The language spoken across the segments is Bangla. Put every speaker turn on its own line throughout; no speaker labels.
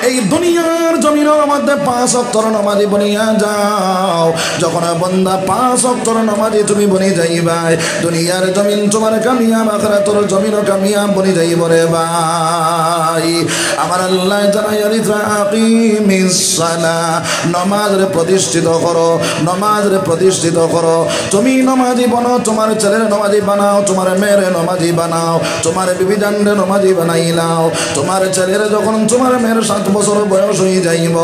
এই দুনিয়ার জমিনের মধ্যে 5 ওয়াক্তের নামাজি বনিয়া যাও। যখন বান্দা 5 ওয়াক্তের নামাজি তুমি বনি যাইবা, দুনিয়ার জমিন তোমার কামিয়াব, আখিরাতের জমিনও কামিয়াব বনি যাইব রে ভাই। আমার আল্লাহ জানাইয়া দিতা আকিমিস সালাহ, নামাজরে প্রতিষ্ঠিত করো, নামাজরে প্রতিষ্ঠিত করো। তুমি নামাজি বানাও, তোমার ছেলের নামাজি বানাও, তোমার মেয়ের নামাজি বানাও, তোমার বিবি জানরে নামাজি বানাইলাও। তোমার ছেলের যখন তোমার মেয়ের 7 বছর বয়স হয়ে যাইব,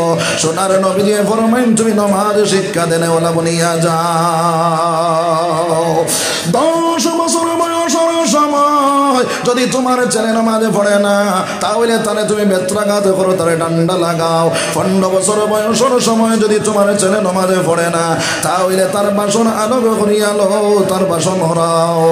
সোনার নবীজি ফরমাইন তুমি নামাজ শিক্ষা দেনে ওলা বনিয়া যাও। 10 বছর বয়সের সময় যদি তোমার ছেলে নামাজে পড়ে না, তাহলে তারে তুমি বেত্রাঘাত করো, তারে ডান্ডা লাগাও। 15 বছর বয়সের সময় যদি তোমার ছেলে নামাজে পড়ে না, তাহলে তার বাসন আলোক করিয়া লো, তার বাসন হরাও।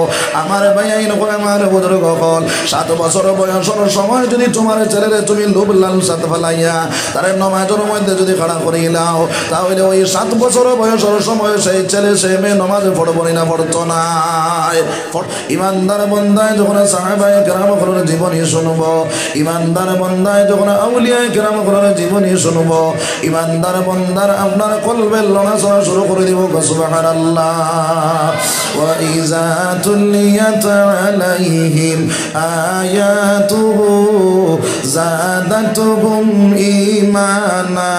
আমার ভাই আইন করে আমার বুজুর্গ হল, 7 বছর বয়সের সময় যদি তোমার ছেলেরে তুমি লোভ লালসাত ফেলাইয়া তারে নামাজের মধ্যে যদি খাড়া করিলাও, তাহলে ওই 7 বছর বয়সের সময় সেই ছেলে সে মেয়ে নামাজে পড়বো না, পড়তো না। ইমানদার বন্দায় যখন সাহাবায়ে কেরাম করার জীবনী শুনব, ইমানদার বন্দায় যখন আউলিয়ায়ে কেরাম করার জীবনী শুনব, ইমানদার বন্দার আপনার কলবের লড়াচড়া শুরু করে দিব। সুবহানাল্লাহ। ওয়া ইযা তুলিয়াত আলাইহিম আয়াতুহু জাদাতুহুম ঈমানা।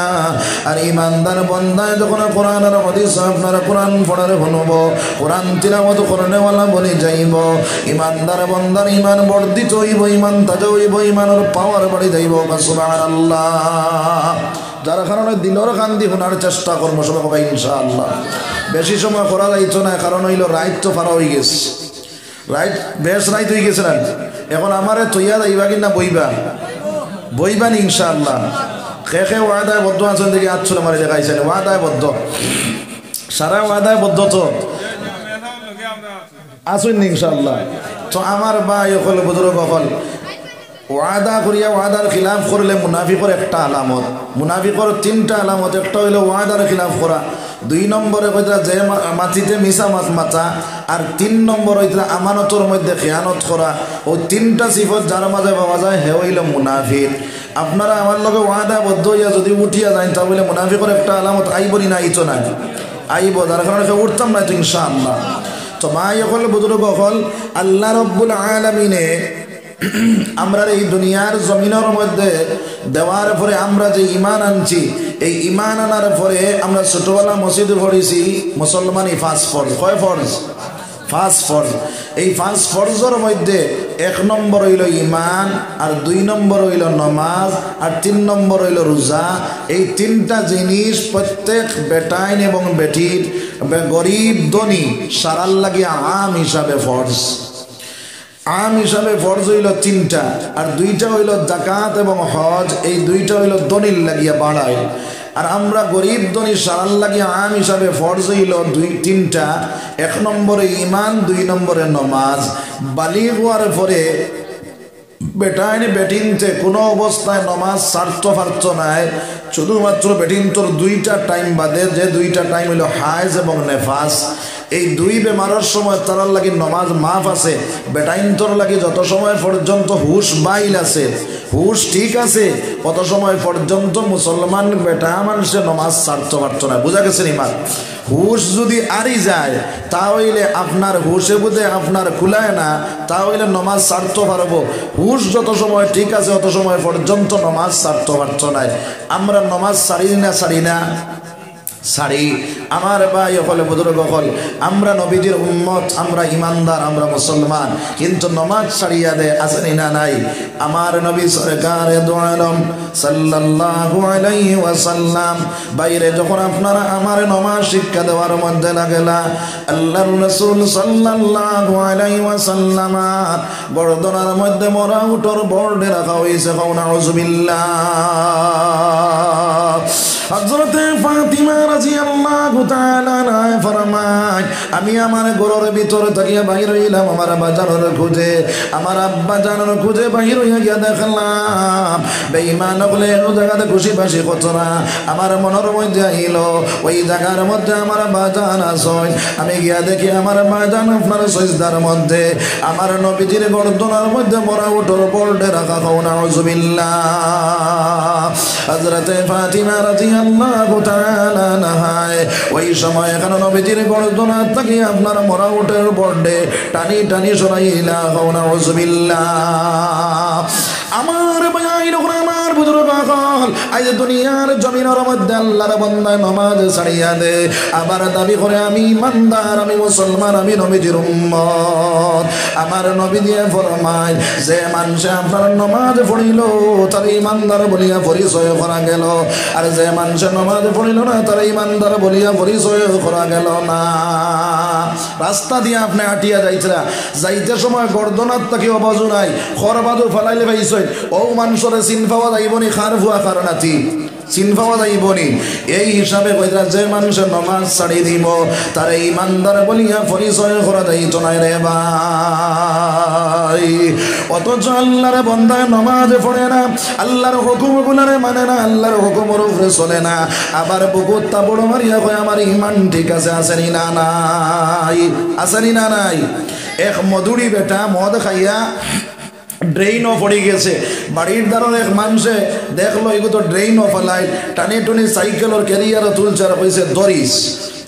আর ইমানদার বন্দায় যখন কোরআন আর হাদিস আপনারা কোরআন পড়ার শুনব, কোরআন তিলাওয়াত করনে ওয়ালা বনি যাইব, ইমানদার বন্দার ঈমান বর্ধিত হইব, ঈমান তাজা হইব, ঈমানের পাওয়ার বাড়ি যাইব। সুবহানাল্লাহ। যার কারণে দিনের কান্দি শোনার চেষ্টা করবো সবাই ইনশাআল্লাহ। বেশি সময় করা যাইতো না, কারণ হইল রাইত তো পারা হয়ে গেছে, রাইট বেশ রাইত হয়ে গেছে না। এখন আমারে তৈয়া যাইবা কিনা বইবা, বইবা নি ইনশাআল্লাহ। খে ওয়াদায় বদ্ধ আছেন দেখি আচ্ছল আমার দেখাইছেন, ওয়াদায় বদ্ধ, সারা ওয়াদায় বদ্ধ তো আসুন ইনশাআল্লাহ। তো আমার ভাই হল বুজুর্গ হল, ওয়াদা করিয়া ওয়াদার খিলাফ করলে মুনাফিকর একটা আলামত, মুনাফিকর 3টা আলামত। একটা হইল ওয়াদার খিলাফ করা, 2 নম্বরে কইরা যে মাটিতে মিশা মাছ মাছা, আর 3 নম্বর হইতরা আমানতর মধ্যে খেয়ানত করা। ও 3টা সিফত যার মাঝে পাওয়া যায় হে হইল মুনাফিক। আপনারা আমার লগে ওয়াদা বদ্ধ হইয়া যদি উঠিয়া যান, তাহলে মুনাফিকর একটা আলামত আইবনি না, আইতো না, আইব। যার কারণে উঠতাম না তো ইনশাআল্লাহ। তো মাই হল বুজুর্গ হল, আল্লাহ রব্বুল আলামিনে আমরা এই দুনিয়ার জমিনের মধ্যে দেওয়ার পরে আমরা যে ইমান আনছি, এই ইমান আনার পরে আমরা ছোটবেলা মসজিদে পড়েছি মুসলমানই 5 ফরজ। কয় ফরজ? 5 ফরজ। এই 5 ফরজের মধ্যে 1 নম্বর হইল ইমান, আর 2 নম্বর হইল নামাজ, আর 3 নম্বর হইল রোজা। এই 3টা জিনিস প্রত্যেক বেটাইন এবং বেটির, গরিব ধনী সারার লাগিয়া আম হিসাবে ফরজ। আম হিসাবে ফরজ হইল 3টা, আর 2টা হইল যাকাত এবং হজ। এই 2টা হইল দলিল লাগিয়া বাড়ায়। আর আমরা গরিব ধনী সারার লাগিয়া আম হিসাবে ফরজ হইল 2-3টা। 1 নম্বরে ইমান, 2 নম্বরে নামাজ। বালিগ হওয়ার পরে বেটাইন বেটিনতে কোনো অবস্থায় নামাজ ছাড়তে পারত নাই, শুধুমাত্র বেটিন তোর 2টা টাইম বাদে, যে 2টা টাইম হইল হায়েজ এবং নেফাস। এই 2 বেমারের সময় তারার লাগি নমাজ মাফ আছে। বেটাইন তোর লাগি যত সময় পর্যন্ত হুশ বাইল আছে, হুশ ঠিক আছে, কত সময় পর্যন্ত মুসলমান বেটা মানুষের নমাজ ছাড়তে পারত না। বুঝা গেছে ইমান? হুশ যদি আরি যায়, তাহলে আপনার হুশে বুঝে আপনার কুলায় না, তাহলে নমাজ ছাড়তে পারবো। হুশ যত সময় ঠিক আছে অত সময় পর্যন্ত নমাজ ছাড়তে পারত না। আমরা নমাজ ছাড়ি না, ছাড়ি না, ছাড়ি। আমার ভাই হলে বুজুর্গ হল, আমরা নবীজির উম্মত, আমরা ইমানদার, আমরা মুসলমান, কিন্তু নমাজ ছাড়িয়া দে আসেনি না নাই? আমার নবী সরকার দু আলম সাল্লাল্লাহু আলাইহি ওয়াসাল্লাম বাইরে যখন আপনারা আমার নমাজ শিক্ষা দেওয়ার মধ্যে লাগেলা, আল্লাহর রাসূল সাল্লাল্লাহু আলাইহি ওয়াসাল্লাম গর্দনার মধ্যে মরা উটর বোর্ডে রাখা হয়েছে, নাউযুবিল্লাহ। হযরতে ফাতিমা রাদিয়াল্লাহু তাআলা আনহা ফরমায় আমি আমার ঘরের ভিতরে তাকিয়ে বাইরে হইলাম আমার বাজারের খুঁজে আমার আব্বা জানার খুঁজে বাইরে হইয়া গিয়া দেখলাম বেঈমান বলে ও জায়গাতে খুশি বাসি করছো না আমার মনের মধ্যে আইল ওই জায়গার মধ্যে আমার বাজান আছে আমি গিয়া দেখি আমার বাজান আপনার সিজদার মধ্যে আমার নবীজির গর্দনার মধ্যে মরা উঠোর পল্টে রাখা খাও নাউযুবিল্লাহ হযরতে ফাতিমা রাদিয়াল্লাহু তাআলা আনহা ওই সময় এখানে নবীজির গর্দনা থেকে আপনার মরা উঠোর পল্টে টানি টানি সরাইলা খাও নাউযুবিল্লাহ আমার ভাই আমার বুজুর্গ হল আজ দুনিয়ার জমিনের মধ্যে আল্লাহর বান্দা নামাজ ছাড়িয়া দে আবার দাবি করে আমি ইমানদার আমি মুসলমান আমি নবীজির উম্মত আমার নবী দিয়ে ফরমায় যে মানুষ আপনার নামাজ পড়িল তার ইমানদার বলিয়া পরিচয় করা গেল আর যে মানুষ নামাজ পড়িল না তার ইমানদার বলিয়া পরিচয় করা গেল না রাস্তা দিয়ে আপনি হাঁটিয়া যাইছিলা যাইতে সময় গর্দনার তাকে অবাজু নাই খর বাজু ফেলাইলে পাইছ ও মানুষের চিন পাওয়া যাইবনি খার ভুয়া খার নাতি চিন পাওয়া যাইবনি এই হিসাবে কইরা যে মানুষের নামাজ ছাড়ি দিব তার ইমানদার বলিয়া পরিচয় করা যাইত না রে ভাই অথচ আল্লাহর বান্দা নামাজ পড়ে না আল্লাহর হুকুমগুলোরে মানে না আল্লাহর হুকুমের উপরে চলে না আবার বুকুতটা বড় মারিয়া কয় আমার ইমান ঠিক আছে আসেনি না নাই আসেনি না নাই এক মধুরি বেটা মদ খাইয়া ড্রেইনও পড়ে গেছে বাড়ির দ্বারা এক মানুষে দেখলো এগুলো তো ড্রেইনও ফেলাই টানি টুনি সাইকেলের ক্যারিয়ারও তুলছে আর কইছে দরিস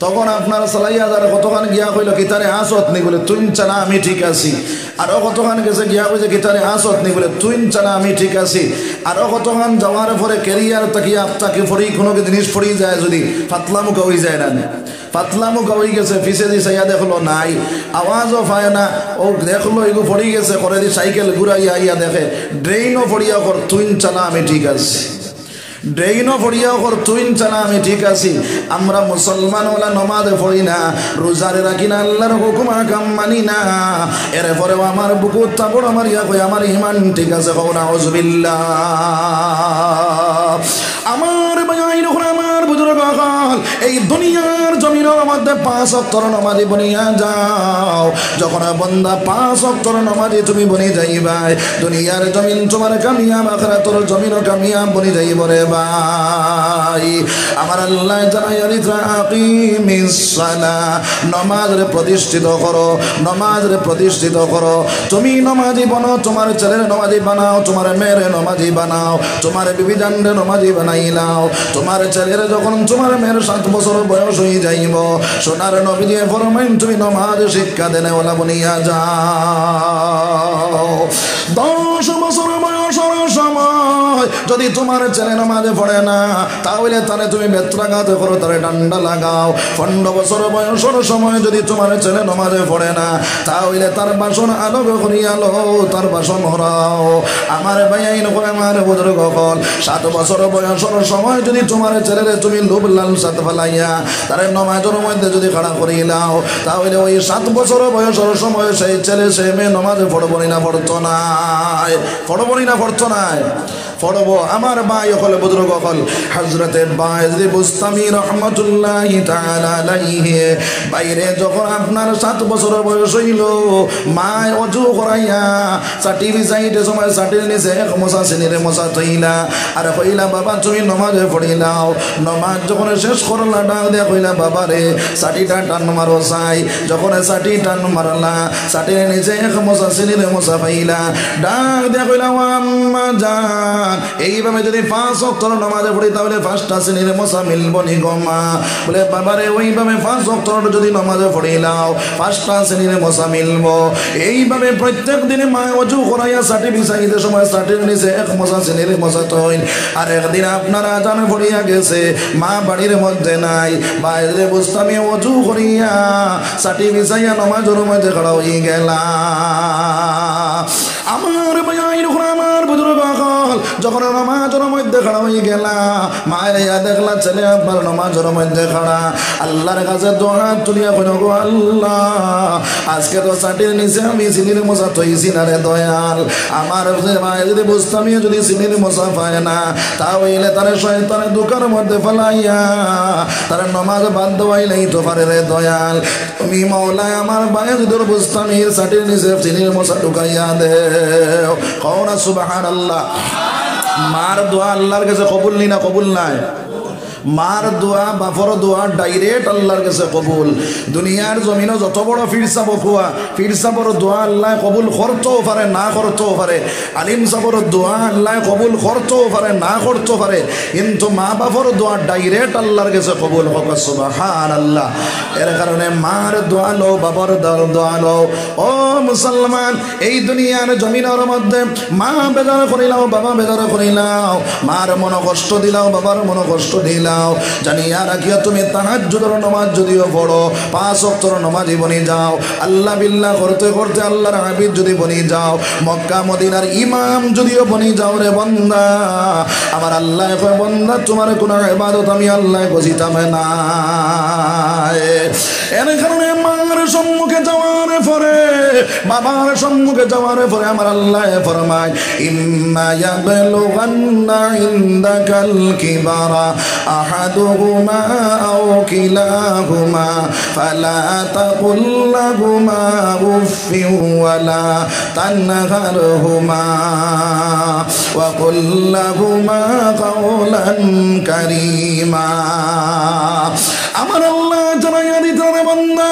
তখন আপনার চালাইয়া যারা কতখান গিয়া কইল কিতারে আসত নি বলে তুই চালা আমি ঠিক আছি আরও কতখান গেছে গিয়া কইছে কিতারে আসত নি বলে তুই চালা আমি ঠিক আছি আরও কতখান যাওয়ার পরে ক্যারিয়ার তাকিয়ে আপনাকে ফড়ি কোনো জিনিস ফড়ি যায় যদি ফাতলামুখা হয়ে যায় না পাতলামুখা হয়ে গেছে পিছে দিয়ে চাইয়া দেখলো নাই আওয়াজও পায় না ও দেখলো এগুলো পড়ে গেছে করে দিয়ে সাইকেল ঘুরাইয়া আইয়া দেখে ড্রেইনও পড়িয়া কর তুই চালা আমি ঠিক আছি ড্রেইনও পড়িয়া কর তুই চালা আমি ঠিক আছি আমরা মুসলমান ওলা নমাজ পড়ি না রোজারে রাখি না আল্লাহর হুকুম আকাম মানি না এরপরেও আমার বুকুর তাবড় মারিয়া কই আমার ইমান ঠিক আছে কও নাউযুবিল্লাহ আমার ভাই আমার বুজুর্গ হল এই দুনিয়ার জমিনের মধ্যে 5 ওয়াক্তের নামাজ বনিয়া যাও যখন বান্দা 5 ওয়াক্তের নামাজ তুমি বনি যাইবা দুনিয়ার জমিন তোমার কামিয়াব আখিরাতের জমিনও কামিয়াব বনি যাইব রে ভাই আমার আল্লাহ জানায় আকিমিস সালাহ নামাজে প্রতিষ্ঠিত করো নামাজে প্রতিষ্ঠিত করো তুমি নামাজি বানাও তোমার ছেলের নামাজি বানাও তোমার মেয়ের নামাজি বানাও তোমার বিবি জানরে নামাজি বানাইলাও তোমার ছেলের যখন তোমার মেয়ের 7 বছর বয়স হয়ে যাইব সোনার নবী দিয়ে ফরমাইন তুমি নামাজ শিক্ষা দেনে ওলা বনিয়া যাও 10 বছর বয়সের সময় যদি তোমার ছেলে নামাজে পড়ে না তাহলে তারে তুমি বেত্রাঘাত করো তারে ডান্ডা লাগাও 15 বছর বয়সের সময় যদি তোমার ছেলে নামাজে পড়ে না তাহলে তার বাসন আলো করিয়া লো তার বাসন হরাও আমার ভাই করে আমার বুজুর্গ হল 7 বছর বয়সের সময় যদি তোমার ছেলেরে তুমি লোভ লালসা ফেলাইয়া তারে নামাজের মধ্যে যদি খাড়া করিলাও তাহলে ওই 7 বছর বয়সের সময় সেই ছেলে সে মেয়ে নামাজে পড়বো না পড়তো না পড়তো না পড়বো আমার ভাই হল বুজুর্গ হল হযরতে বায়েজী বুস্তামি রাহমাতুল্লাহি তাআলা আলাইহি বাইরে যখন আপনার 7 বছর বয়স হইল মা ওযু করাইয়া চাটি বিছাইতে সময় চাটির নিচে এক মশা শ্রেণীর মশা থইলা আর কইলা বাবা তুমি নামাজে পড়িলাও নামাজ যখন শেষ করলা ডাক দিয়া কইলা বাবা রে চাটিটা টান মারো চাই যখন চাটি টান মারলা চাটির নিচে এক মশা শ্রেণীর মশা পাইলা ডাক দিয়া কইলা আম্মা জান এইভাবে যদি 5 ওয়াক্তের নামাজে পড়ি তাহলে 5টা শ্রেণীর মশা মিলবো নি গো মা বলে বাবা রে ওইভাবে 5 ওয়াক্তের যদি নামাজে পড়িলাও 5টা শ্রেণীর মশা মিলবো এইভাবে প্রত্যেক দিনে মা ওযু করাইয়া চাটি বিছাইতে সময় চাটির নিচে এক মশা শ্রেণীর মশা তৈন আর একদিন আপনার আজান পড়িয়া গেছে মা বাড়ির মধ্যে নাই বাইরে বুঝতামি ওযু করিয়া চাটি বিছাইয়া নামাজের মধ্যে খাড়া হয়ে গেলা আমার ভাই আমার বুজুর্গ হল যখন নামাজের মধ্যে খাড়া হয়ে গেলা মায়া দেখলা ছেলে আপনার নামাজের মধ্যে খাড়া আল্লাহর কাছে দোয়া তুলিয়া কইল গো আল্লাহ আজকে তো চাটির নিচে আমি সিনির মশা থইছি না রে দয়াল আমার মায়ের যদি বুঝতাম যদি সিনির মশা পায় না তাহলে তার শয়তানের দোকার মধ্যে ফেলাইয়া তার নামাজ বাদ দেওয়াইলেই তো পারে রে দয়াল তুমি মাওলা আমার ভাই যদি বুঝতাম চাটির নিচে সিনির মশা ঢুকাইয়া দেও কও না সুবহানাল্লাহ মার দোয়া আল্লাহর কাছে কবুল নি না কবুল নাই মার দোয়া বাপর দোয়া ডাইরেক্ট আল্লাহর কাছে কবুল দুনিয়ার জমিনও যত বড় ফিরসা বকুয়া ফিরসাবর দোয়া আল্লাহ কবুল করতেও পারে না করতেও পারে আলিম সাবর দোয়া আল্লাহ কবুল করতেও পারে না করতেও পারে কিন্তু মা বাপর দোয়া ডাইরেক্ট আল্লাহর কাছে কবুল হোক সুবহানাল্লাহ এর কারণে মার দোয়া লো বাবার দোয়া লো ও মুসলমান এই দুনিয়ার জমিনের মধ্যে মা বেজার করিলাও বাবা বেজার করিলাও মার মন কষ্ট দিলাও বাবার মন কষ্ট দিলাও জানিয়া রাখিও তুমি তাহাজ্জুদের নামাজ যদিও পড়ো 5 ওয়াক্তের নামাজি বনি যাও আল্লাহ বিল্লাহ করতে করতে আল্লাহর হাবিব যদি বনি যাও মক্কা মদিনার ইমাম যদিও বনি যাও রে বান্দা আমার আল্লাহ কয় বান্দা তোমার কোন ইবাদত আমি আল্লাহ বুঝিতাম না এর কারণে মার সম্মুখে যাওয়ার পরে বাবার সম্মুখে যাওয়ার পরে আমার আল্লাহ ফরমায় ইম্মা ইয়াবলুগান্না ইনদাকাল কিবারা আহাদুহুমা আও কিলাহুমা ফালা তাকুল লাহুমা উফিন ওয়ালা তানহারহুমা ওয়া কুল লাহুমা কাওলান কারীমা আমার আল্লাহ জানাইয়া দিতেন বান্দা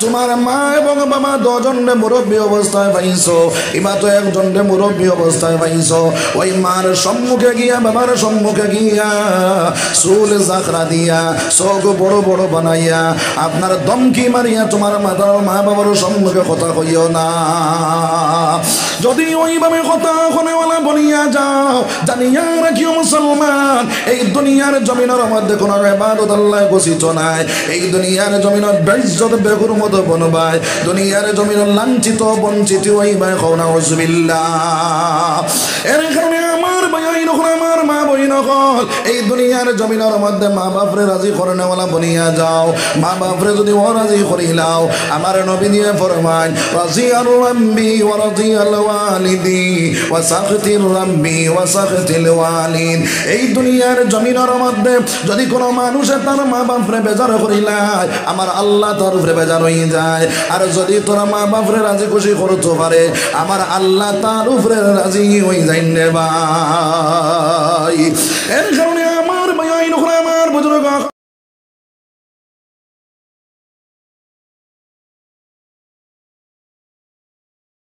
তোমার মা এবং বাবা দুজনে মুরব্বী অবস্থায় পাইছো ইমা তো একজনে মুরব্বী অবস্থায় পাইছো ওই মার সম্মুখে গিয়া বাবার সম্মুখে গিয়া চুল জাখরা দিয়া চোখ বড় বড় বানাইয়া আপনার দমকি মারিয়া তোমার মাতার মা বাবার সম্মুখে কথা কইও না যদি ওইভাবে কথা কোনেওয়ালা বনিয়া যাও জানিয়া রাখিও মুসলমান এই দুনিয়ার জমিনের মধ্যে কোনো ইবাদত আল্লাহ ঘোষিত নাই এই দুনিয়ার জমিনের বেইজ্জত বেগুর মতো বনবাই দুনিয়ার জমিনের লাঞ্ছিত বঞ্চিত হইবাই কওনা উযবিল্লাহ এর কারণে আমার ভাই আমার মা বই নকল এই দুনিয়ার জমিনের মধ্যে মা বাপরে রাজি করেনেওয়ালা বনিয়া যাও মা বাপরে যদি ও রাজি করিলাও আমার নবী দিয়ে ফরমান রাজিয়ার রাব্বি ওয়া রাজিয়াল ওয়ালিদি ওয়া সাখতির রাব্বি ওয়া সাখতিল ওয়ালিদ এই দুনিয়ার জমিনের মধ্যে যদি কোনো মানুষে তার মা বাপরে বেজার করিলায় আমার আল্লাহ তার উপরে বেজার হয়ে যায় আর যদি তোর মা বাপরে রাজি খুশি করতে পারে আমার আল্লাহ তার উপরে রাজি হয়ে যায় রে ভাই এর কারণে আমার ভাই আমার বুজুর্গ